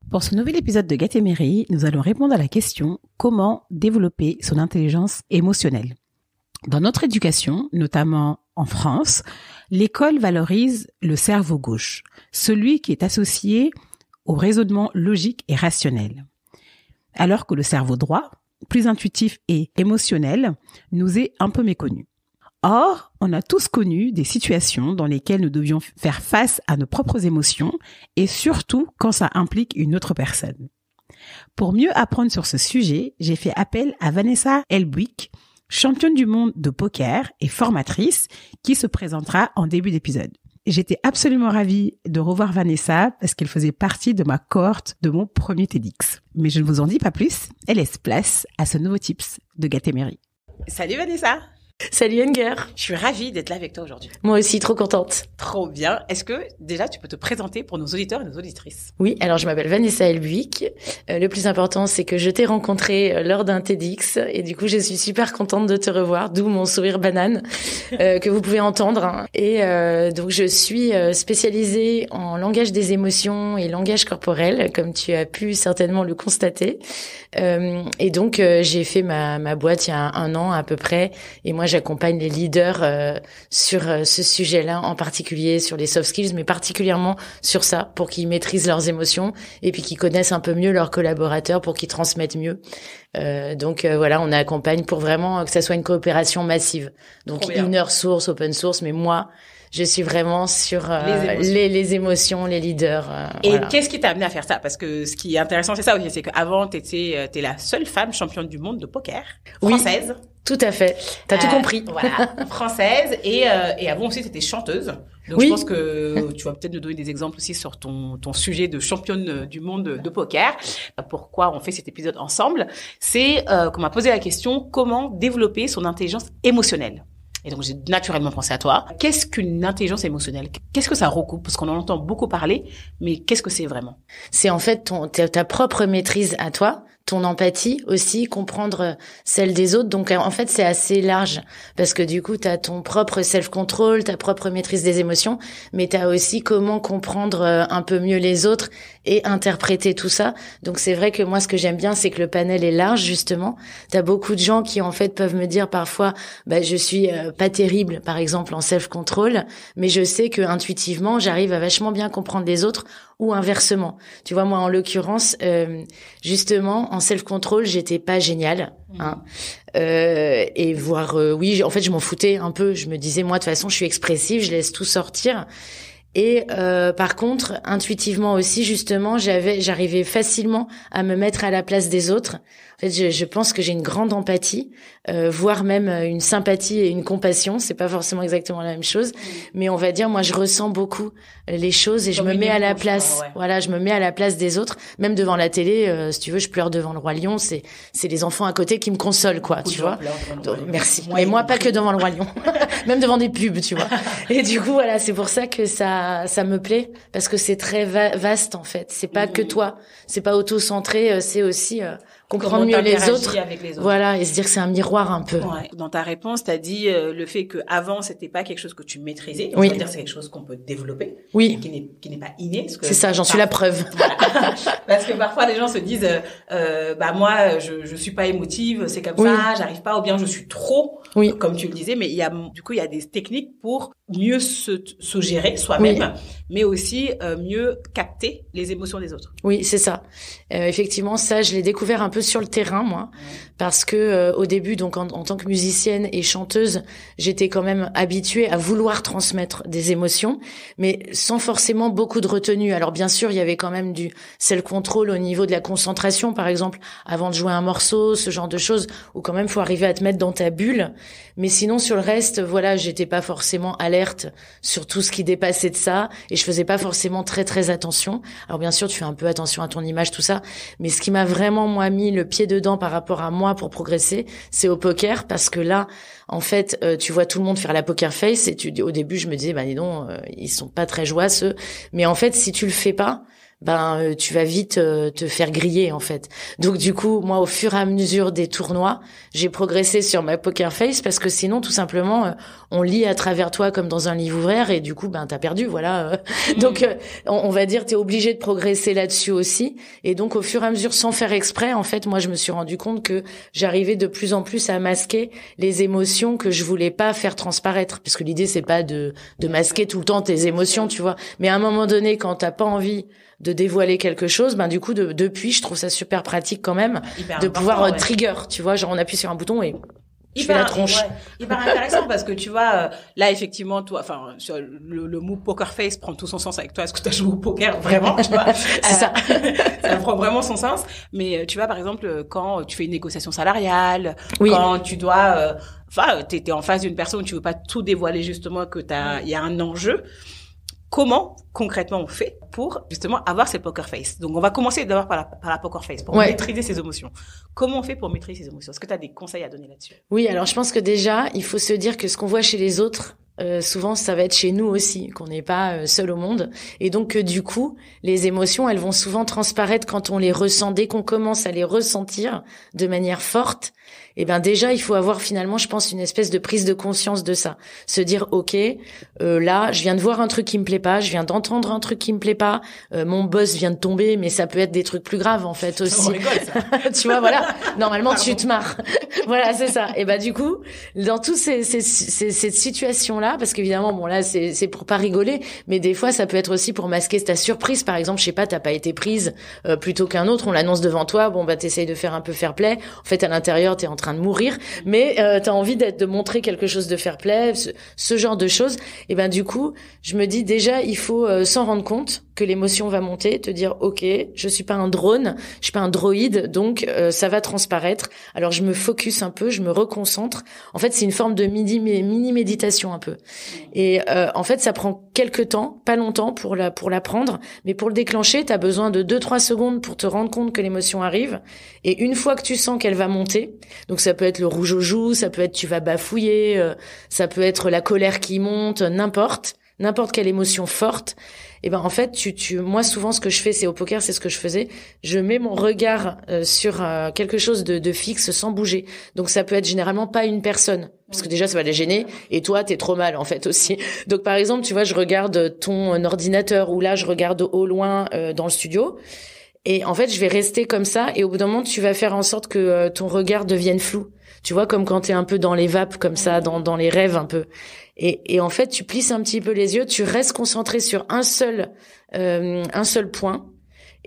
Pour ce nouvel épisode de Gatémérie, nous allons répondre à la question comment développer son intelligence émotionnelle. Dans notre éducation, notamment en France, l'école valorise le cerveau gauche, celui qui est associé au raisonnement logique et rationnel. Alors que le cerveau droit, plus intuitif et émotionnel, nous est un peu méconnu. Or, on a tous connu des situations dans lesquelles nous devions faire face à nos propres émotions et surtout quand ça implique une autre personne. Pour mieux apprendre sur ce sujet, j'ai fait appel à Vanessa Helbwich, championne du monde de poker et formatrice, qui se présentera en début d'épisode. J'étais absolument ravie de revoir Vanessa parce qu'elle faisait partie de ma cohorte de mon premier TEDx. Mais je ne vous en dis pas plus et laisse place à ce nouveau tips de Gatémérie. Salut Vanessa! Salut Enger. Je suis ravie d'être là avec toi aujourd'hui. Moi aussi, trop contente. Trop bien. Est-ce que déjà tu peux te présenter pour nos auditeurs et nos auditrices? Oui, alors je m'appelle Vanessa Helbwich. Le plus important, c'est que je t'ai rencontré lors d'un TEDx et du coup, je suis super contente de te revoir, d'où mon sourire banane que vous pouvez entendre. Et donc, je suis spécialisée en langage des émotions et langage corporel, comme tu as pu certainement le constater. Et donc, j'ai fait ma boîte il y a 1 an à peu près. Et moi, j'accompagne les leaders sur ce sujet-là, en particulier sur les soft skills, mais particulièrement sur ça, pour qu'ils maîtrisent leurs émotions et puis qu'ils connaissent un peu mieux leurs collaborateurs pour qu'ils transmettent mieux. Donc voilà, on accompagne pour vraiment que ça soit une coopération massive. Donc inner source, open source, mais moi, je suis vraiment sur les émotions, les leaders. Et voilà. Qu'est-ce qui t'a amené à faire ça? Parce que ce qui est intéressant, c'est ça aussi, c'est qu'avant, t'es la seule femme championne du monde de poker française. Oui, tout à fait. T'as tout compris. Voilà, française. Et avant aussi, t'étais chanteuse. Donc oui. Je pense que tu vas peut-être nous donner des exemples aussi sur ton sujet de championne du monde de poker. Pourquoi on fait cet épisode ensemble? C'est qu'on m'a posé la question comment développer son intelligence émotionnelle. Et donc, j'ai naturellement pensé à toi. Qu'est-ce qu'une intelligence émotionnelle? Qu'est-ce que ça recoupe? Parce qu'on en entend beaucoup parler, mais qu'est-ce que c'est vraiment? C'est en fait ta propre maîtrise à toi, ton empathie aussi, comprendre celle des autres. Donc, en fait, c'est assez large parce que du coup, t'as ton propre self-control, ta propre maîtrise des émotions, mais t'as aussi comment comprendre un peu mieux les autres et interpréter tout ça. Donc, c'est vrai que moi, ce que j'aime bien, c'est que le panel est large, justement. T'as beaucoup de gens qui, en fait, peuvent me dire parfois, je suis pas terrible, par exemple, en self-control, mais je sais que intuitivement, j'arrive à vachement bien comprendre les autres ou inversement. Tu vois, moi, en l'occurrence, justement, en self-control, j'étais pas géniale, hein. Et voire, oui, en fait, je m'en foutais un peu. Je me disais, moi, de toute façon, je suis expressive, je laisse tout sortir. Et par contre, intuitivement aussi, justement, j'arrivais facilement à me mettre à la place des autres. En fait, je pense que j'ai une grande empathie, voire même une sympathie et une compassion. C'est pas forcément exactement la même chose, mais on va dire, moi, je ressens beaucoup les choses et je me mets à la place. Ouais. Voilà, je me mets à la place des autres. Même devant la télé, si tu veux, je pleure devant le Roi Lion. C'est les enfants à côté qui me consolent, quoi. Tu vois. Donc, merci. Mais moi, pas que devant le Roi Lion, même devant des pubs, tu vois. Et du coup, voilà, c'est pour ça que ça me plaît parce que c'est très vaste en fait. C'est pas que toi, c'est pas auto-centré, c'est aussi comprendre mieux les autres. Voilà, et se dire que c'est un miroir un peu. Ouais. Dans ta réponse, t'as dit le fait que avant c'était pas quelque chose que tu maîtrisais. Oui. C'est-à-dire c'est quelque chose qu'on peut développer. Oui. Qui n'est pas inné. C'est ça, j'en suis la preuve. Voilà. Parce que parfois les gens se disent moi je suis pas émotive, c'est comme ça, j'arrive pas, ou bien je suis trop. Oui. Comme tu le disais, mais il y a des techniques pour mieux se gérer soi-même, mais aussi mieux capter les émotions des autres. Oui, c'est ça. Effectivement, ça, je l'ai découvert un peu sur le terrain, moi, parce que au début, donc en tant que musicienne et chanteuse, j'étais quand même habituée à vouloir transmettre des émotions, mais sans forcément beaucoup de retenue. Alors bien sûr, il y avait quand même du self-control au niveau de la concentration, par exemple, avant de jouer un morceau, ce genre de choses, où quand même faut arriver à te mettre dans ta bulle. Mais sinon, sur le reste, voilà, j'étais pas forcément alerte sur tout ce qui dépassait de ça, et je faisais pas forcément très très attention. Alors bien sûr, tu fais un peu attention à ton image, tout ça, mais ce qui m'a vraiment, moi, mis le pied dedans par rapport à moi pour progresser, c'est au poker, parce que là, en fait, tu vois tout le monde faire la poker face, et au début, je me disais, dis donc, ils sont pas très joyeux, mais en fait, si tu le fais pas, tu vas vite te faire griller en fait. Donc du coup, moi au fur et à mesure des tournois, j'ai progressé sur ma poker face parce que sinon tout simplement on lit à travers toi comme dans un livre ouvert et du coup t'as perdu voilà. Donc on va dire t'es obligé de progresser là-dessus aussi et donc au fur et à mesure sans faire exprès en fait, moi je me suis rendu compte que j'arrivais de plus en plus à masquer les émotions que je voulais pas faire transparaître parce que l'idée c'est pas de masquer tout le temps tes émotions, tu vois, mais à un moment donné quand t'as pas envie de dévoiler quelque chose, du coup depuis je trouve ça super pratique quand même de pouvoir trigger, tu vois, genre on appuie sur un bouton et je fais la tronche. Ouais, hyper intéressant parce que tu vois là effectivement toi le mot poker face prend tout son sens avec toi parce que tu as joué au poker vraiment, tu vois. C'est ça. Ça prend vraiment son sens, mais tu vois par exemple quand tu fais une négociation salariale, oui. Quand tu dois t'es en face d'une personne où tu veux pas tout dévoiler justement que il y a un enjeu. Comment, concrètement, on fait pour, justement, avoir cette poker face? Donc, on va commencer d'abord par la poker face, pour maîtriser ses émotions. Comment on fait pour maîtriser ses émotions? Est-ce que tu as des conseils à donner là-dessus? Oui, alors je pense que déjà, il faut se dire que ce qu'on voit chez les autres, souvent, ça va être chez nous aussi, qu'on n'est pas seul au monde. Et donc, du coup, les émotions, elles vont souvent transparaître quand on les ressent. Dès qu'on commence à les ressentir de manière forte, déjà il faut avoir finalement je pense une espèce de prise de conscience de ça, se dire ok là je viens de voir un truc qui me plaît pas, je viens d'entendre un truc qui me plaît pas, mon boss vient de tomber, mais ça peut être des trucs plus graves en fait aussi. On rigole, ça. Tu vois, voilà, normalement tu te marres. Voilà, c'est ça. Et du coup dans toutes ces situations là, parce qu'évidemment bon là c'est pour pas rigoler, mais des fois ça peut être aussi pour masquer ta surprise. Par exemple, je sais pas, t'as pas été prise plutôt qu'un autre, on l'annonce devant toi, t'essayes de faire un peu fair play, en fait à l'intérieur t'es en train de mourir, mais t'as envie de montrer quelque chose de fair play, ce genre de choses. Et du coup, je me dis déjà, il faut s'en rendre compte que l'émotion va monter, te dire ok, je suis pas un drone, je suis pas un droïde, donc ça va transparaître. Alors je me focus un peu, je me reconcentre. En fait, c'est une forme de mini méditation un peu. Et en fait, ça prend quelques temps, pas longtemps pour l'apprendre, mais pour le déclencher, t'as besoin de 2-3 secondes pour te rendre compte que l'émotion arrive. Et une fois que tu sens qu'elle va monter, donc ça peut être le rouge aux joues, ça peut être tu vas bafouiller, ça peut être la colère qui monte, n'importe quelle émotion forte. Et en fait, moi souvent ce que je fais, c'est au poker, c'est ce que je faisais, je mets mon regard sur quelque chose de fixe sans bouger. Donc ça peut être généralement pas une personne, parce que déjà ça va les gêner, et toi t'es trop mal en fait aussi. Donc par exemple, tu vois, je regarde ton ordinateur, ou là je regarde au loin dans le studio. Et en fait, je vais rester comme ça, et au bout d'un moment, tu vas faire en sorte que ton regard devienne flou. Tu vois, comme quand t'es un peu dans les vapes, comme ça, dans les rêves un peu. Et en fait, tu plisses un petit peu les yeux, tu restes concentré sur un seul point.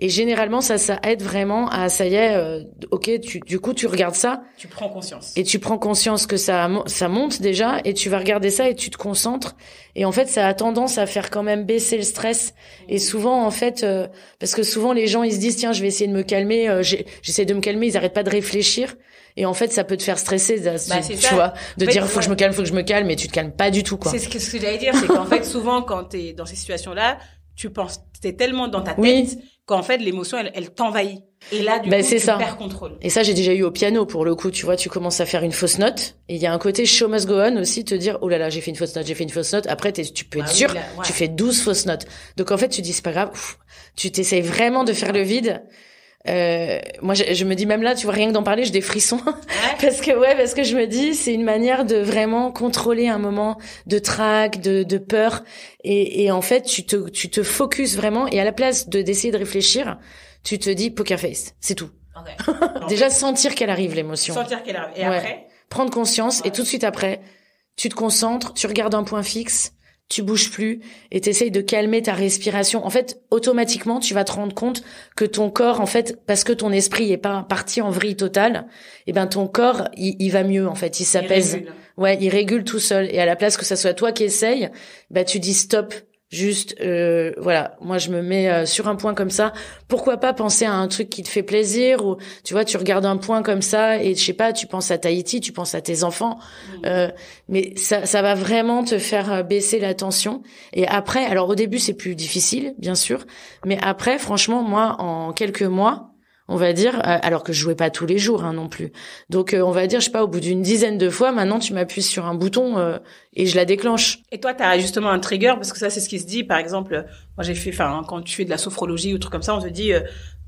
Et généralement, ça aide vraiment à, ça y est, ok, du coup, tu regardes ça. Tu prends conscience. Et tu prends conscience que ça monte déjà, et tu vas regarder ça et tu te concentres. Et en fait, ça a tendance à faire quand même baisser le stress. Et souvent, en fait, parce que souvent les gens, ils se disent, tiens, je vais essayer de me calmer, j'essaie de me calmer, ils arrêtent pas de réfléchir. Et en fait, ça peut te faire stresser, tu vois, de dire, faut que je me calme, et tu te calmes pas du tout, quoi. C'est ce que j'allais dire, c'est qu'en fait, souvent, quand t'es dans ces situations-là, t'es tellement dans ta tête qu'en fait, l'émotion, elle t'envahit. Et là, du coup, tu perds contrôle. Et ça, j'ai déjà eu au piano, pour le coup, tu vois, tu commences à faire une fausse note. Et il y a un côté show must go on aussi, te dire, oh là là, j'ai fait une fausse note. Après, tu peux être sûr, tu fais 12 fausses notes. Donc, en fait, tu dis, c'est pas grave, tu t'essayes vraiment de faire le vide. Moi, je me dis même là, tu vois, rien que d'en parler, j'ai des frissons. parce que je me dis, c'est une manière de vraiment contrôler un moment de trac, de peur. Et en fait, tu te focuses vraiment, et à la place d'essayer de réfléchir, tu te dis poker face, c'est tout. Okay. Déjà, sentir qu'elle arrive, l'émotion. Sentir qu'elle arrive. Et après? Prendre conscience, et tout de suite après, tu te concentres, tu regardes un point fixe, tu bouges plus, et t'essayes de calmer ta respiration. En fait, automatiquement, tu vas te rendre compte que ton corps, en fait, parce que ton esprit est pas parti en vrille totale, ton corps, il va mieux, en fait, il s'apaise. Il régule tout seul. Et à la place que ça soit toi qui essaye, tu dis stop. Juste, voilà, moi je me mets sur un point comme ça. Pourquoi pas penser à un truc qui te fait plaisir, ou tu vois, tu regardes un point comme ça et je sais pas, tu penses à Tahiti, tu penses à tes enfants, mais ça va vraiment te faire baisser la tension. Et après, alors au début c'est plus difficile, bien sûr, mais après, franchement, moi en quelques mois, on va dire, alors que je jouais pas tous les jours non plus. Donc on va dire, je sais pas, au bout d'une dizaine de fois, maintenant tu m'appuies sur un bouton et je la déclenche. Et toi, tu as justement un trigger, parce que ça, c'est ce qui se dit. Par exemple, moi quand tu fais de la sophrologie ou truc comme ça, on te dit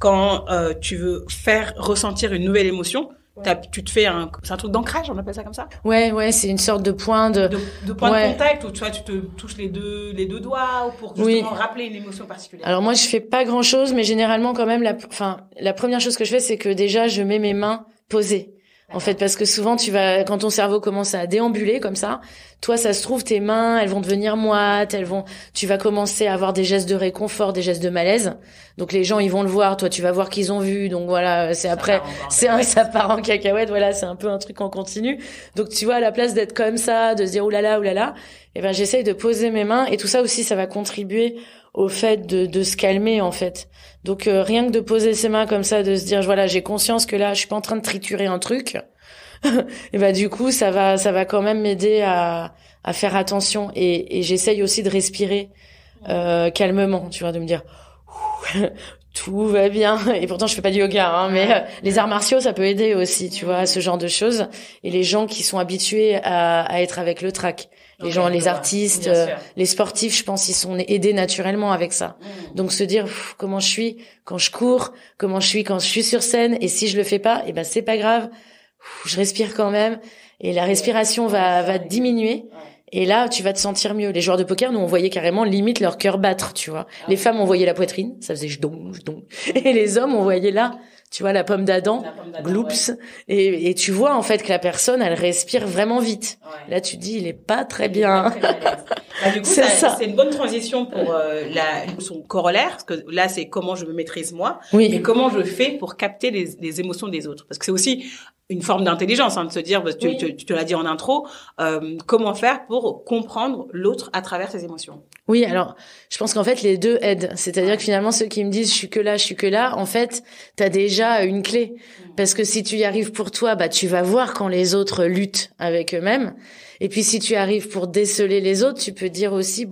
quand tu veux faire ressentir une nouvelle émotion, tu te fais c'est un truc d'ancrage, on appelle ça comme ça? Ouais, c'est une sorte de point de point de contact où tu vois, tu te touches les deux doigts pour justement rappeler une émotion particulière. Alors moi, je fais pas grand chose, mais généralement quand même, la première chose que je fais, c'est que déjà, je mets mes mains posées. En fait, parce que souvent, quand ton cerveau commence à déambuler comme ça, toi, ça se trouve, tes mains, elles vont devenir moites, tu vas commencer à avoir des gestes de réconfort, des gestes de malaise. Donc, les gens, ils vont le voir. Toi, tu vas voir qu'ils ont vu. Donc, voilà, ça part en cacahuète. Voilà, c'est un peu un truc en continu. Donc, tu vois, à la place d'être comme ça, de se dire, oulala, j'essaye de poser mes mains. Et tout ça aussi, ça va contribuer au fait de se calmer, en fait. Donc, rien que de poser ses mains comme ça, de se dire, voilà, j'ai conscience que là, je suis pas en train de triturer un truc. Et du coup, ça va quand même m'aider à faire attention. Et j'essaye aussi de respirer, calmement, tu vois, de me dire, tout va bien. Et pourtant, je fais pas du yoga, mais les arts martiaux, ça peut aider aussi, tu vois, à ce genre de choses. Et les gens qui sont habitués à être avec le trac. Les artistes, les sportifs, je pense, ils sont aidés naturellement avec ça. Donc se dire comment je suis quand je cours, comment je suis quand je suis sur scène, et si je le fais pas, c'est pas grave. Je respire quand même, et la respiration va diminuer. Et là, tu vas te sentir mieux. Les joueurs de poker, nous, on voyait carrément limite leur cœur battre, tu vois. Les femmes, on voyait la poitrine, ça faisait jdong. Et les hommes, on voyait là, tu vois, la pomme d'Adam, gloops. Ouais. Et tu vois, en fait, que la personne, elle respire vraiment vite. Ouais. Là, tu te dis, il est pas très bien. Du coup, c'est une bonne transition pour son corollaire, parce que là, c'est comment je me maîtrise moi, mais comment je fais pour capter les émotions des autres. Parce que c'est aussi une forme d'intelligence, de se dire, tu te l'as dit en intro, comment faire pour comprendre l'autre à travers ses émotions. Oui, alors, je pense qu'en fait, les deux aident. C'est-à-dire que finalement, ceux qui me disent, je suis que là, en fait, t'as déjà une clé. Parce que si tu y arrives pour toi, tu vas voir quand les autres luttent avec eux-mêmes. Et puis, si tu arrives pour déceler les autres, tu peux dire aussi,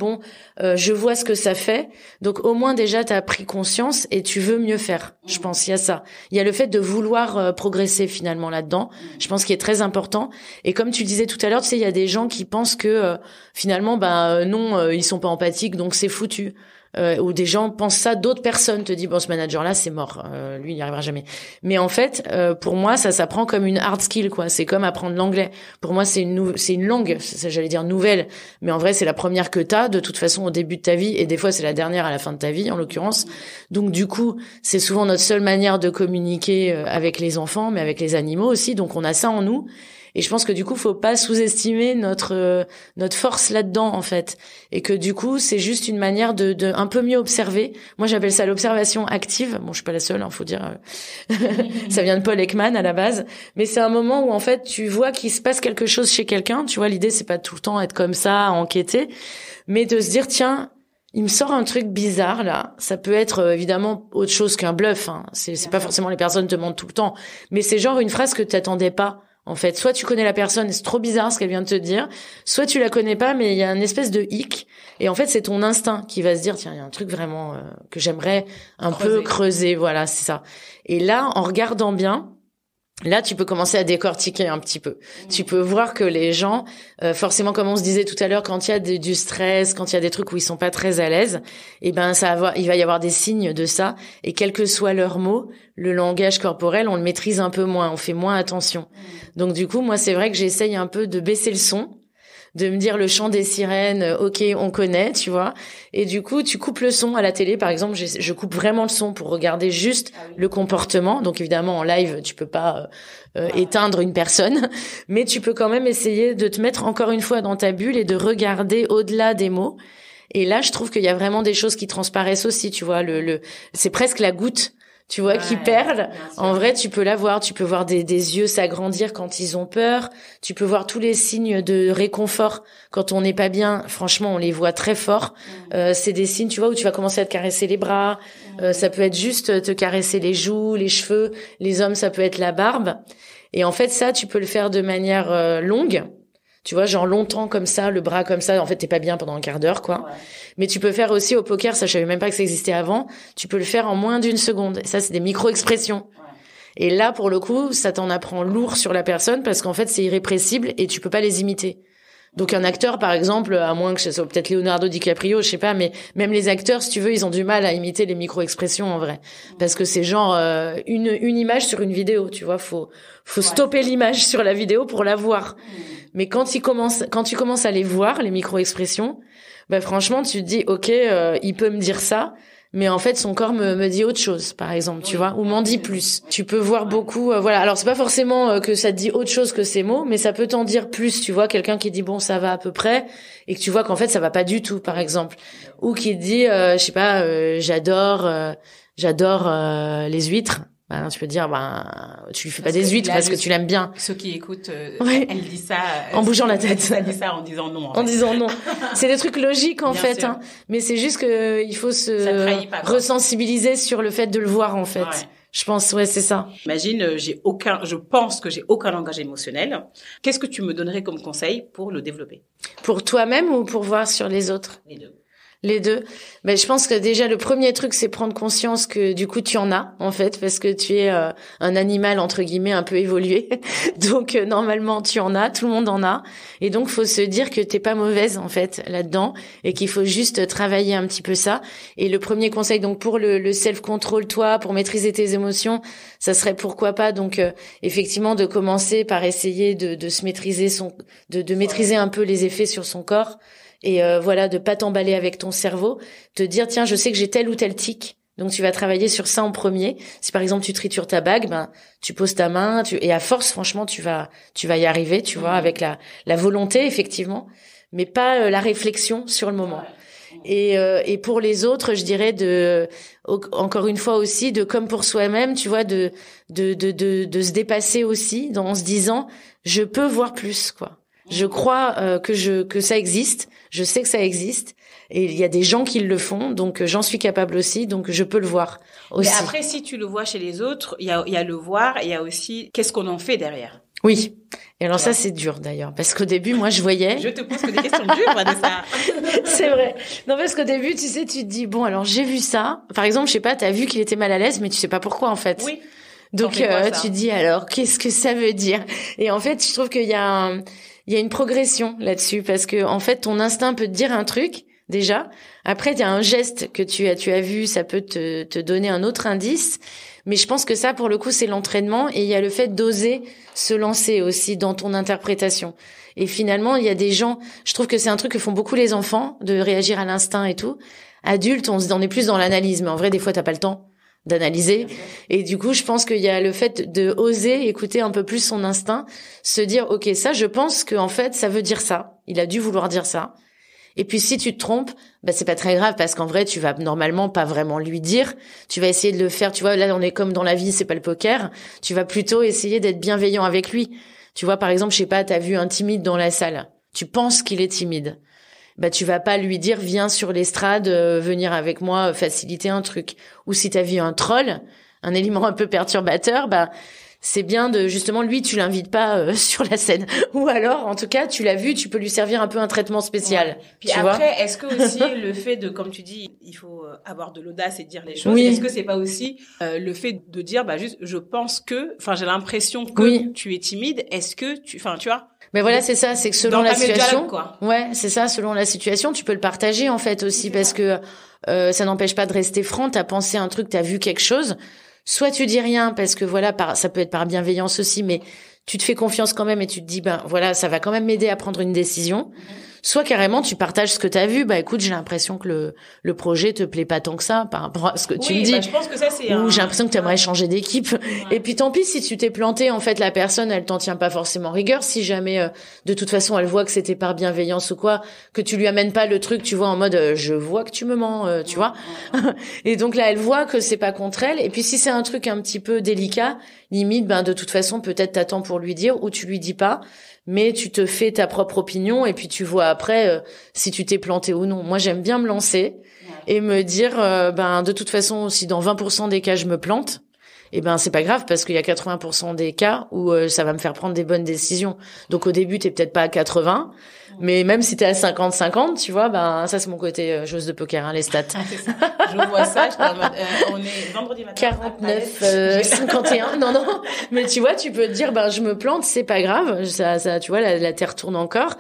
je vois ce que ça fait. Donc, au moins, déjà, t'as pris conscience et tu veux mieux faire. Je pense, il y a ça. Il y a le fait de vouloir progresser, finalement, là-dedans. Je pense qu'il est très important. Et comme tu disais tout à l'heure, tu sais, il y a des gens qui pensent que, finalement, non, ils sont pas empathiques, donc c'est foutu. Ou des gens pensent ça, d'autres personnes te disent ce manager-là, c'est mort, lui, il n'y arrivera jamais. Mais en fait, pour moi, ça s'apprend comme une hard skill, quoi. C'est comme apprendre l'anglais. Pour moi, c'est une langue, j'allais dire nouvelle, mais en vrai, c'est la première que t'as, de toute façon, au début de ta vie, et des fois, c'est la dernière à la fin de ta vie, en l'occurrence. Donc, du coup, c'est souvent notre seule manière de communiquer avec les enfants, mais avec les animaux aussi. Donc, on a ça en nous. Et je pense que du coup, faut pas sous-estimer notre force là-dedans, en fait. Et que du coup, c'est juste une manière de un peu mieux observer. Moi, j'appelle ça l'observation active. Bon, je suis pas la seule, faut dire. Ça vient de Paul Ekman à la base. Mais c'est un moment où, en fait, tu vois qu'il se passe quelque chose chez quelqu'un. Tu vois, l'idée, c'est pas tout le temps être comme ça, à enquêter. Mais de se dire, tiens, il me sort un truc bizarre, là. Ça peut être, évidemment, autre chose qu'un bluff, C'est pas forcément les personnes te mentent tout le temps. Mais c'est genre une phrase que t'attendais pas. En fait, soit tu connais la personne et c'est trop bizarre ce qu'elle vient de te dire, soit tu la connais pas mais il y a une espèce de hic et en fait c'est ton instinct qui va se dire tiens, il y a un truc vraiment que j'aimerais un peu creuser, voilà, c'est ça. Et là, en regardant bien, là, tu peux commencer à décortiquer un petit peu. Tu peux voir que les gens, forcément, comme on se disait tout à l'heure, quand il y a du stress, quand il y a des trucs où ils sont pas très à l'aise, il va y avoir des signes de ça. Et quels que soient leurs mots, le langage corporel, on le maîtrise un peu moins, on fait moins attention. Donc du coup, moi, c'est vrai que j'essaye un peu de baisser le son, de me dire le chant des sirènes, ok, on connaît, tu vois. Et du coup, tu coupes le son à la télé, par exemple, je coupe vraiment le son pour regarder juste le comportement. Donc évidemment, en live, tu peux pas éteindre une personne, mais tu peux quand même essayer de te mettre encore une fois dans ta bulle et de regarder au-delà des mots. Et là, je trouve qu'il y a vraiment des choses qui transparaissent aussi, tu vois. C'est presque la goutte. Tu vois, qui perlent. En vrai, tu peux la voir. Tu peux voir des yeux s'agrandir quand ils ont peur. Tu peux voir tous les signes de réconfort quand on n'est pas bien. Franchement, on les voit très fort. C'est des signes, tu vois, où tu vas commencer à te caresser les bras. Ça peut être juste te caresser les joues, les cheveux. Les hommes, ça peut être la barbe. Et en fait, ça, tu peux le faire de manière longue. Tu vois, genre longtemps comme ça, le bras comme ça. En fait, t'es pas bien pendant un quart d'heure, quoi. Ouais. Mais tu peux faire aussi au poker, ça je savais même pas que ça existait avant. Tu peux le faire en moins d'1 seconde. Et ça, c'est des micro-expressions. Ouais. Et là, pour le coup, ça t'en apprend lourd sur la personne parce qu'en fait, c'est irrépressible et tu peux pas les imiter. Donc un acteur, par exemple, à moins que ce soit peut-être Leonardo DiCaprio, je sais pas, mais même les acteurs, si tu veux, ils ont du mal à imiter les micro-expressions en vrai, parce que c'est genre une image sur une vidéo, tu vois, faut stopper l'image sur la vidéo pour la voir. Mais quand tu commences à les voir, les micro-expressions, bah franchement, tu te dis, ok, il peut me dire ça. Mais en fait, son corps me dit autre chose, par exemple, tu vois, ou m'en dit plus. Tu peux voir beaucoup, voilà. Alors, c'est pas forcément que ça te dit autre chose que ces mots, mais ça peut t'en dire plus, tu vois, quelqu'un qui dit bon, ça va à peu près, et que tu vois qu'en fait, ça va pas du tout, par exemple. Ou qui dit, je sais pas, j'adore les huîtres. Ben, tu peux dire, tu lui fais pas des huîtres parce que tu l'aimes bien. Ceux qui écoutent, ouais. Elle dit ça. En bougeant la tête. Elle dit ça en disant non. En disant non. C'est des trucs logiques, en bien fait, sûr. hein. Mais c'est juste que il faut se resensibiliser sur le fait de le voir, en fait. Ouais. Je pense, ouais, c'est ça. Imagine, je pense que j'ai aucun langage émotionnel. Qu'est-ce que tu me donnerais comme conseil pour le développer? Pour toi-même ou pour voir sur les autres? Les deux. Les deux. Ben, je pense que déjà le premier truc, c'est prendre conscience que du coup tu en as en fait, parce que tu es un animal entre guillemets un peu évolué. Donc normalement tu en as, tout le monde en a, et donc faut se dire que t'es pas mauvaise en fait là-dedans et qu'il faut juste travailler un petit peu ça. Et le premier conseil donc pour le self-control, toi, pour maîtriser tes émotions, ça serait pourquoi pas donc effectivement de commencer par essayer de se maîtriser de maîtriser un peu les effets sur son corps. Et voilà, de pas t'emballer avec ton cerveau, te dire tiens, je sais que j'ai tel ou tel tic, donc tu vas travailler sur ça en premier. Si par exemple tu tritures ta bague, ben tu poses ta main, et à force, franchement, tu vas y arriver, tu vois, avec la volonté effectivement, mais pas la réflexion sur le moment. Et pour les autres, je dirais encore une fois aussi, de comme pour soi-même, tu vois, de se dépasser aussi, en se disant je peux voir plus, quoi. Je crois que ça existe. Je sais que ça existe. Et il y a des gens qui le font. Donc, j'en suis capable aussi. Donc, je peux le voir aussi. Mais après, si tu le vois chez les autres, il y a le voir et il y a aussi qu'est-ce qu'on en fait derrière. Oui. Et alors ça, c'est dur d'ailleurs. Parce qu'au début, moi, je voyais... Je te pose que des questions dures, Vanessa. C'est vrai. Non, parce qu'au début, tu sais, tu te dis, bon, alors j'ai vu ça. Par exemple, je sais pas, t'as vu qu'il était mal à l'aise, mais tu sais pas pourquoi, en fait. Oui. Donc, tu te dis, alors, qu'est-ce que ça veut dire? Et en fait, je trouve qu'il y a une progression là-dessus, parce que en fait ton instinct peut te dire un truc déjà, après il y a un geste que tu as vu, ça peut te donner un autre indice, mais je pense que ça pour le coup c'est l'entraînement, et il y a le fait d'oser se lancer aussi dans ton interprétation. Et finalement il y a des gens, je trouve que c'est un truc que font beaucoup les enfants, de réagir à l'instinct et tout. Adultes, on est plus dans l'analyse, mais en vrai des fois t'as pas le temps d'analyser. Et du coup, je pense qu'il y a le fait de oser écouter un peu plus son instinct, se dire, OK, ça, je pense que, en fait, ça veut dire ça. Il a dû vouloir dire ça. Et puis, si tu te trompes, bah, c'est pas très grave parce qu'en vrai, tu vas normalement pas vraiment lui dire. Tu vas essayer de le faire. Tu vois, là, on est comme dans la vie, c'est pas le poker. Tu vas plutôt essayer d'être bienveillant avec lui. Tu vois, par exemple, je sais pas, t'as vu un timide dans la salle. Tu penses qu'il est timide. Bah tu vas pas lui dire viens sur l'estrade, venir avec moi faciliter un truc. Ou si t'as vu un troll, un élément un peu perturbateur, bah c'est bien de justement lui tu l'invites pas sur la scène. Ou alors en tout cas tu l'as vu, tu peux lui servir un peu un traitement spécial. Ouais. Puis après est-ce que aussi le fait de comme tu dis il faut avoir de l'audace et dire les choses. Oui. Est-ce que c'est pas aussi le fait de dire bah juste je pense que j'ai l'impression que tu es timide. Est-ce que tu tu vois. Mais voilà, c'est ça, c'est que selon la situation, quoi. Ouais, c'est ça, selon la situation, tu peux le partager en fait aussi, parce que ça n'empêche pas de rester franc. T'as pensé un truc, t'as vu quelque chose. Soit tu dis rien parce que voilà, ça peut être par bienveillance aussi, mais tu te fais confiance quand même et tu te dis ben voilà, ça va quand même m'aider à prendre une décision. Soit carrément tu partages ce que t'as vu, bah écoute, j'ai l'impression que le projet te plaît pas tant que ça par rapport à ce que tu me dis. Bah, je pense que ça c'est ou j'ai l'impression que tu aimerais changer d'équipe. Ouais. Et puis tant pis si tu t'es planté, en fait la personne elle t'en tient pas forcément rigueur, si jamais de toute façon elle voit que c'était par bienveillance ou quoi, que tu lui amènes pas le truc, tu vois, en mode je vois que tu me mens, tu vois. Et donc là elle voit que c'est pas contre elle, et puis si c'est un truc un petit peu délicat, limite ben de toute façon peut-être t'attends pour lui dire, ou tu lui dis pas. Mais tu te fais ta propre opinion et puis tu vois après si tu t'es planté ou non. Moi, j'aime bien me lancer et me dire, de toute façon, si dans 20% des cas, je me plante, eh ben c'est pas grave parce qu'il y a 80% des cas où ça va me faire prendre des bonnes décisions. Donc au début t'es peut-être pas à 80, mais même si t'es à 50-50, tu vois, ben ça c'est mon côté joueuse de poker, hein, les stats. C'est ça. Je vois ça, on est vendredi matin. 49, 51, non, mais tu vois, tu peux te dire, ben je me plante, c'est pas grave, ça, tu vois, la terre tourne encore.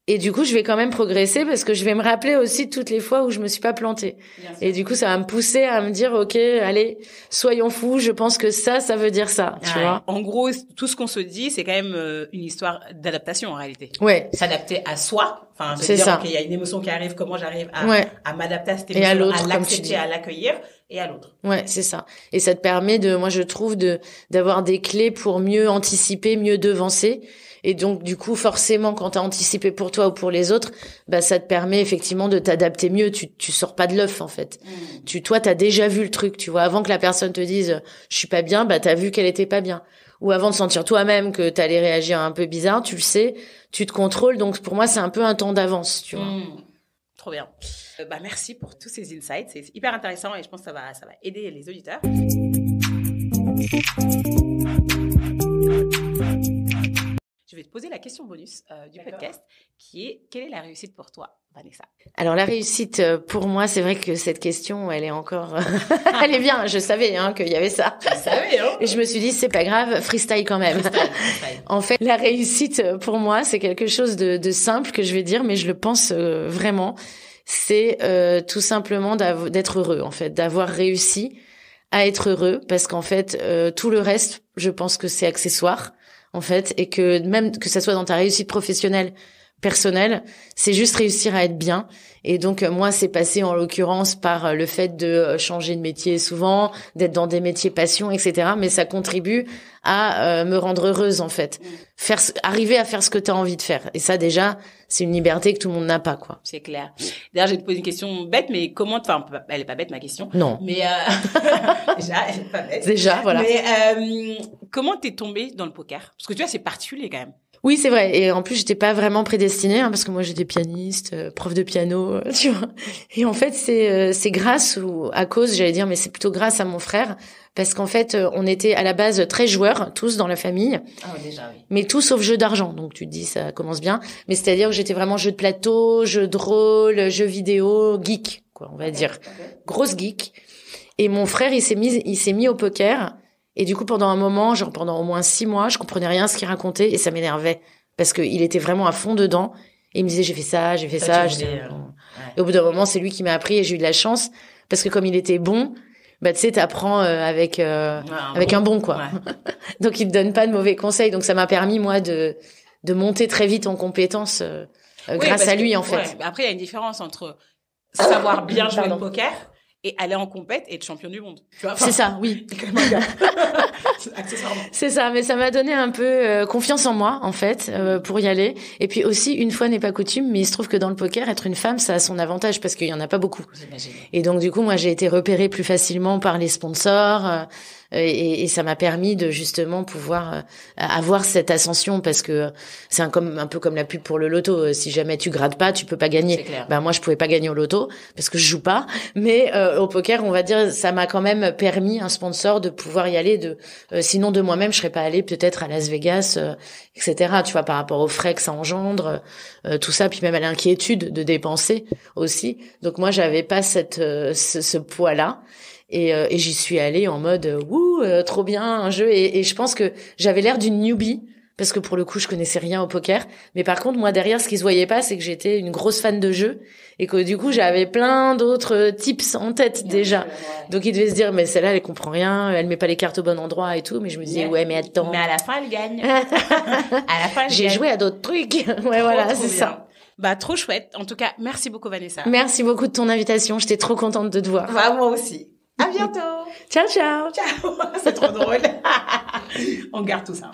Et du coup, je vais quand même progresser parce que je vais me rappeler aussi toutes les fois où je me suis pas plantée. Et du coup, ça va me pousser à me dire, OK, allez, soyons fous, je pense que ça veut dire ça, tu vois. En gros, tout ce qu'on se dit, c'est quand même une histoire d'adaptation en réalité. Ouais. S'adapter à soi. Enfin, c'est ça. Il y a une émotion qui arrive, comment j'arrive à m'adapter à cette émotion, et à l'autre, à l'accepter, à l'accueillir et à l'autre. Ouais, c'est ça. Et ça te permet moi je trouve d'avoir des clés pour mieux anticiper, mieux devancer. Et donc, du coup, forcément, quand t'as anticipé pour toi ou pour les autres, bah, ça te permet effectivement de t'adapter mieux. Tu sors pas de l'œuf, en fait. Toi, t'as déjà vu le truc, tu vois. Avant que la personne te dise, je suis pas bien, bah, t'as vu qu'elle était pas bien. Ou avant de sentir toi-même que t'allais réagir un peu bizarre, tu le sais, tu te contrôles. Donc, pour moi, c'est un peu un temps d'avance, tu vois. Trop bien. Bah, merci pour tous ces insights. C'est hyper intéressant et je pense que ça va aider les auditeurs. Je vais te poser la question bonus du podcast qui est quelle est la réussite pour toi, Vanessa? Alors la réussite pour moi, c'est vrai que cette question, elle est encore elle est bien, je savais qu'il y avait ça. Je savais Et je me suis dit c'est pas grave, freestyle quand même. Freestyle. En fait, la réussite pour moi, c'est quelque chose de simple que je vais dire mais je le pense vraiment, c'est tout simplement d'être heureux en fait, d'avoir réussi à être heureux parce qu'en fait tout le reste, je pense que c'est accessoire. En fait, et que même que ça soit dans ta réussite professionnelle, personnelle, c'est juste réussir à être bien. Et donc, moi, c'est passé en l'occurrence par le fait de changer de métier souvent, d'être dans des métiers passion, etc. Mais ça contribue à me rendre heureuse, en fait. Arriver à faire ce que tu as envie de faire. Et ça, déjà, c'est une liberté que tout le monde n'a pas, quoi. C'est clair. D'ailleurs, je vais te poser une question bête, mais elle est pas bête, ma question. Non. Mais, déjà, elle est pas bête. Déjà, voilà. Mais, comment t'es tombée dans le poker? Parce que tu vois, c'est particulier, quand même. Oui, c'est vrai. Et en plus, j'étais pas vraiment prédestinée, parce que moi, j'étais pianiste, prof de piano, tu vois. Et en fait, c'est grâce ou à cause, j'allais dire, mais c'est plutôt grâce à mon frère, parce qu'en fait, on était à la base très joueurs, tous dans la famille. Ah, déjà, oui. Mais tout sauf jeux d'argent. Donc, tu te dis, ça commence bien. Mais c'est-à-dire que j'étais vraiment jeu de plateau, jeu de rôle, jeux vidéo, geek, quoi, on va dire. Okay. Grosse geek. Et mon frère, il s'est mis au poker. Et du coup, pendant un moment, genre pendant au moins 6 mois, je comprenais rien à ce qu'il racontait et ça m'énervait parce que il était vraiment à fond dedans. Et il me disait, j'ai fait ça. Et au bout d'un moment, c'est lui qui m'a appris et j'ai eu de la chance parce que comme il était bon, bah tu sais, t'apprends avec un bon quoi. Ouais. Donc il te donne pas de mauvais conseils. Donc ça m'a permis moi de monter très vite en compétences grâce à lui en fait. Ouais. Après, il y a une différence entre savoir bien jouer au poker et aller en compète et être champion du monde. Tu vois, c'est ça, oui. Accessoirement. C'est ça, mais ça m'a donné un peu confiance en moi, en fait, pour y aller. Et puis aussi, une fois n'est pas coutume, mais il se trouve que dans le poker, être une femme, ça a son avantage parce qu'il y en a pas beaucoup. J'imagine. Et donc, du coup, moi, j'ai été repérée plus facilement par les sponsors. Et ça m'a permis de justement pouvoir avoir cette ascension parce que c'est un peu comme la pub pour le loto. Si jamais tu grattes pas, tu peux pas gagner. Ben moi je pouvais pas gagner au loto parce que je joue pas, mais au poker on va dire ça m'a quand même permis un sponsor de pouvoir y aller. Sinon de moi-même je serais pas allée peut-être à Las Vegas, etc. Tu vois par rapport aux frais que ça engendre, tout ça, puis même à l'inquiétude de dépenser aussi. Donc moi j'avais pas ce poids-là. Et j'y suis allée en mode trop bien un jeu et je pense que j'avais l'air d'une newbie parce que pour le coup je connaissais rien au poker, mais par contre moi derrière ce qui se voyait pas c'est que j'étais une grosse fan de jeu et que du coup j'avais plein d'autres tips en tête déjà. Donc il devait se dire mais celle-là elle comprend rien, elle met pas les cartes au bon endroit et tout, mais je me disais ouais mais attends. Mais à la fin elle gagne. À la fin j'ai joué à d'autres trucs. Ouais voilà, c'est ça. Bah trop chouette. En tout cas, merci beaucoup Vanessa. Merci beaucoup de ton invitation, j'étais trop contente de te voir. Bah moi aussi. À bientôt. Ciao, ciao. Ciao. C'est trop drôle. On garde tout ça.